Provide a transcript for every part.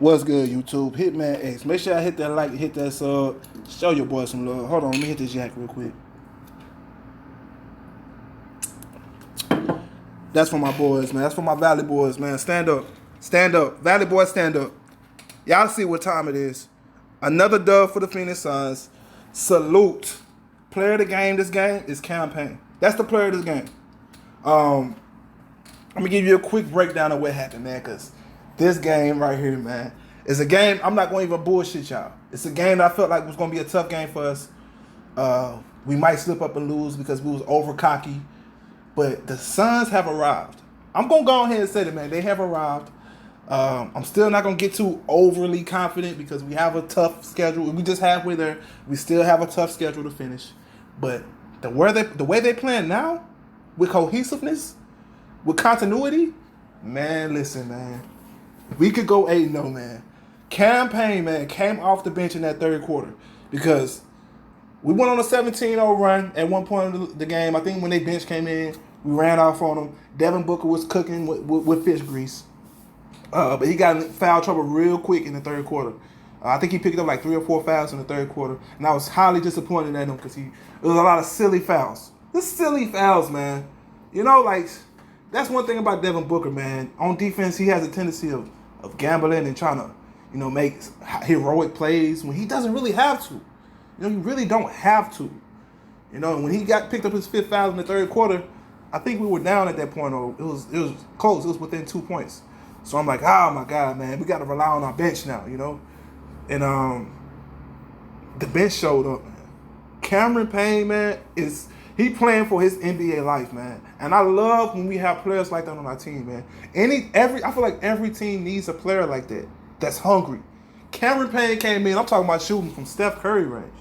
What's good, YouTube? Hitman X. Make sure I hit that like, hit that sub. Show your boy some love. Hold on, let me hit this jack real quick. That's for my boys, man. That's for my Valley boys, man. Stand up. Stand up. Valley boys, stand up. Y'all see what time it is. Another dub for the Phoenix Suns. Salute. Player of the game this game is Cam Payne. That's the player of this game. I'm going to give you a quick breakdown of what happened, man, because this game right here, man, is a game, I'm not going to even bullshit y'all. It's a game that I felt like was going to be a tough game for us. We might slip up and lose because we was over cocky. But the Suns have arrived. I'm going to go ahead and say that, man. They have arrived. I'm still not going to get too overly confident because we have a tough schedule. We just halfway there. We still have a tough schedule to finish. But the way they playing now, with cohesiveness, with continuity, man, listen, man. We could go 8-0, man. Cam Payne, man, came off the bench in that third quarter because we went on a 17-0 run at one point of the game. I think when they bench came in, we ran off on them. Devin Booker was cooking with fish grease. But he got in foul trouble real quick in the third quarter. I think he picked up like 3 or 4 fouls in the third quarter. And I was highly disappointed at him because it was a lot of silly fouls. Just silly fouls, man. You know, like, that's one thing about Devin Booker, man. On defense, he has a tendency of gambling and trying to, you know, make heroic plays when he doesn't really have to. You know, you really don't have to. You know, when he picked up his 5th foul in the third quarter, I think we were down at that point. Or it was close. It was within 2 points. So I'm like, oh my God, man, we got to rely on our bench now, you know. And the bench showed up, man. Cameron Payne, man, he playing for his NBA life, man. And I love when we have players like that on our team, man. I feel like every team needs a player like that that's hungry. Cameron Payne came in. I'm talking about shooting from Steph Curry range.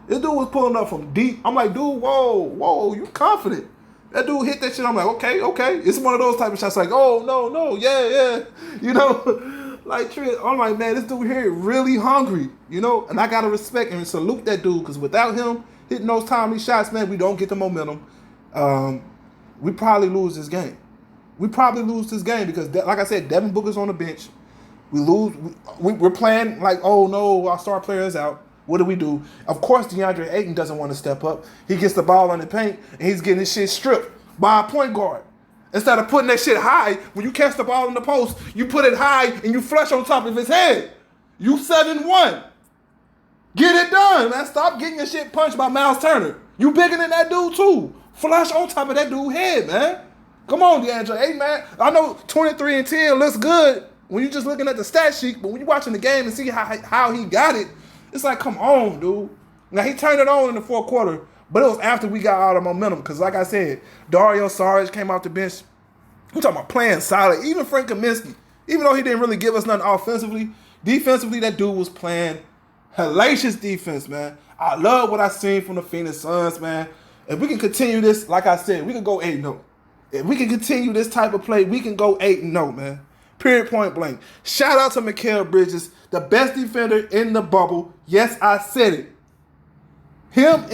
This dude was pulling up from deep. I'm like, dude, whoa, you confident? That dude hit that shit. I'm like, okay. It's one of those type of shots like, oh, no, yeah. You know, like, I'm like, man, this dude here really hungry, you know? And I got to respect and salute that dude because without him hitting those timely shots, man, we don't get the momentum. We probably lose this game. Because, like I said, Devin Booker's on the bench. We lose. We're playing like, oh, no, our star player is out. What do? Of course, DeAndre Ayton doesn't want to step up. He gets the ball on the paint, and he's getting his shit stripped by a point guard. Instead of putting that shit high, when you catch the ball in the post, you put it high and you flush on top of his head. You 7-1. Get it done, man. Stop getting your shit punched by Miles Turner. You bigger than that dude, too. Flush on top of that dude's head, man. Come on, DeAndre Ayton, man. I know 23-10 looks good when you're just looking at the stat sheet, but when you're watching the game and see how he got it, it's like, come on, dude. Now, he turned it on in the fourth quarter, but it was after we got out of momentum. Because, like I said, Dario Saric came off the bench. We're talking about playing solid. Even Frank Kaminsky, even though he didn't really give us nothing offensively, defensively, that dude was playing hellacious defense, man. I love what I seen from the Phoenix Suns, man. If we can continue this, like I said, we can go 8-0. If we can continue this type of play, we can go 8-0, man. Period, point blank. Shout out to Mikal Bridges, the best defender in the bubble. Yes, I said it. Him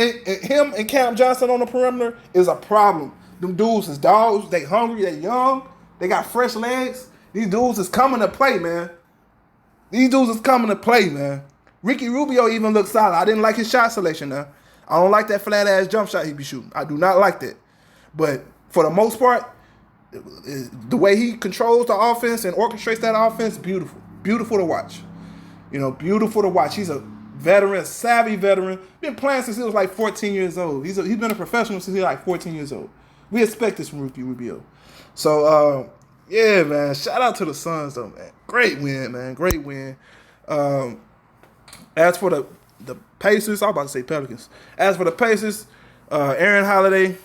and Cam Johnson on the perimeter is a problem. Them dudes is dogs. They hungry. They young. They got fresh legs. These dudes is coming to play, man. Ricky Rubio even looks solid. I didn't like his shot selection now. I don't like that flat-ass jump shot he be shooting. I do not like that. But for the most part, the way he controls the offense and orchestrates that offense, beautiful. Beautiful to watch. You know, beautiful to watch. He's a veteran, savvy veteran. Been playing since he was like 14 years old. He's been a professional since he was like 14 years old. We expect this from Ricky Rubio. So, yeah, man. Shout out to the Suns, though, man. Great win, man. Great win. As for the Pacers, I was about to say Pelicans. As for the Pacers, Aaron Holiday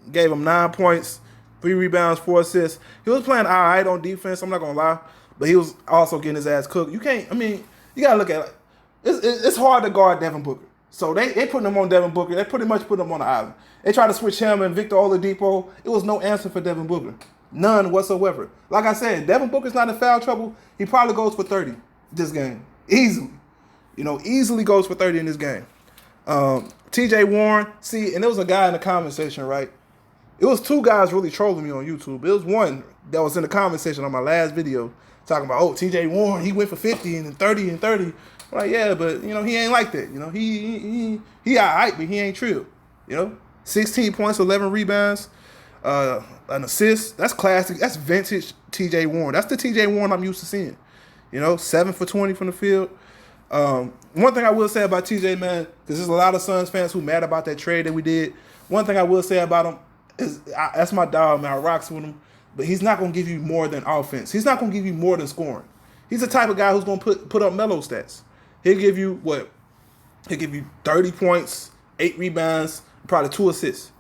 gave them 9 points. 3 rebounds, 4 assists. He was playing all right on defense, I'm not going to lie. But he was also getting his ass cooked. You got to look at it. It's hard to guard Devin Booker. So they putting him on Devin Booker. They pretty much put him on the island. They tried to switch him and Victor Oladipo. It was no answer for Devin Booker. None whatsoever. Like I said, Devin Booker's not in foul trouble. He probably goes for 30 this game. Easily. You know, easily goes for 30 in this game. TJ Warren, and there was a guy in the comment section, right? It was 2 guys really trolling me on YouTube. It was one that was in the comment section on my last video talking about, oh, T.J. Warren, he went for 50 and 30 and 30. I'm like, yeah, but, you know, he ain't like that. You know, he all right, but he ain't trill. You know, 16 points, 11 rebounds, an assist. That's classic. That's vintage T.J. Warren. That's the T.J. Warren I'm used to seeing. You know, 7 for 20 from the field. One thing I will say about TJ, man, because there's a lot of Suns fans who mad about that trade that we did. One thing I will say about him is that's my dog, man. I rocks with him, but he's not going to give you more than offense. He's not going to give you more than scoring. He's the type of guy who's going to put up mellow stats. He'll give you what? He'll give you 30 points, 8 rebounds, probably 2 assists.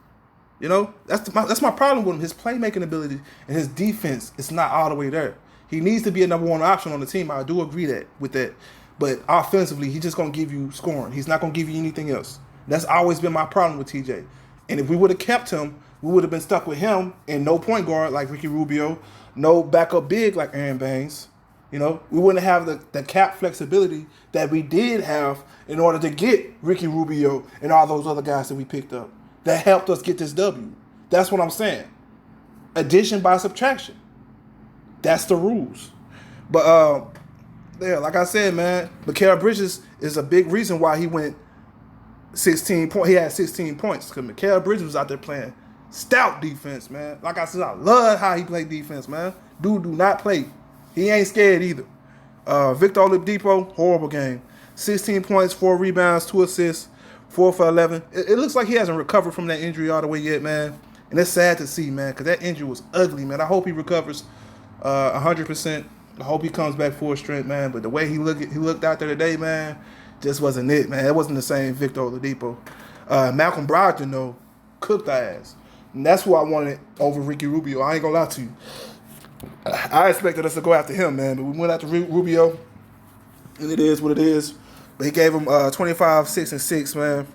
You know, that's my problem with him. His playmaking ability and his defense is not all the way there. He needs to be a number 1 option on the team. I do agree with that. But offensively, he's just going to give you scoring. He's not going to give you anything else. That's always been my problem with TJ. And if we would have kept him, we would have been stuck with him and no point guard like Ricky Rubio, no backup big like Aaron Baines. You know, we wouldn't have the cap flexibility that we did have in order to get Ricky Rubio and all those other guys that we picked up. That helped us get this W. That's what I'm saying. Addition by subtraction. That's the rules. But, yeah, like I said, man, Mikal Bridges is a big reason why he went 16 points. He had 16 points because Mikal Bridges was out there playing stout defense, man. Like I said, I love how he played defense, man. Dude do not play. He ain't scared either. Victor Oladipo, horrible game. 16 points, 4 rebounds, 2 assists, 4 for 11. It looks like he hasn't recovered from that injury all the way yet, man. And it's sad to see, man, because that injury was ugly, man. I hope he recovers 100%. I hope he comes back full strength, man. But the way he looked out there today, man, just wasn't it, man. It wasn't the same Victor Oladipo. Malcolm Brogdon, though, cooked our ass. And that's who I wanted over Ricky Rubio. I ain't gonna lie to you. I expected us to go after him, man. But we went after Rubio. And it is what it is. But he gave him 25, 6, and 6, man.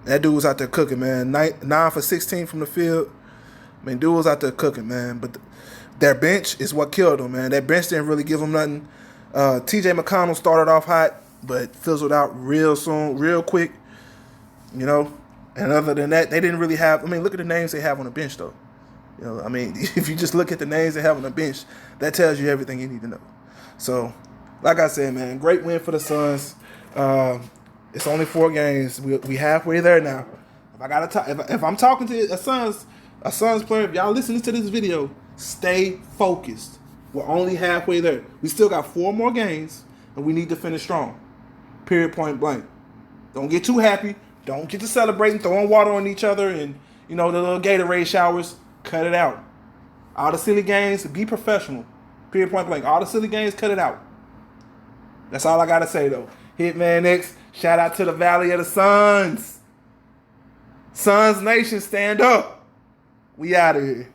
That dude was out there cooking, man. 9 for 16 from the field. I mean, dude was out there cooking, man. But their bench is what killed them, man. That bench didn't really give them nothing. T.J. McConnell started off hot, but fizzled out real soon, real quick, you know. And other than that, they didn't really have – I mean, look at the names they have on the bench, though. You know, I mean, if you just look at the names they have on the bench, that tells you everything you need to know. So, like I said, man, great win for the Suns. It's only 4 games. We halfway there now. If I'm talking to a Suns player, if y'all listening to this video, stay focused. We're only halfway there. We still got 4 more games, and we need to finish strong. Period, point blank. Don't get too happy. Don't get to celebrating, throwing water on each other, and, you know, the little Gatorade showers. Cut it out. All the silly games, be professional. Period, point blank. All the silly games, cut it out. That's all I got to say, though. Hitman X, shout out to the Valley of the Suns. Suns Nation, stand up. We out of here.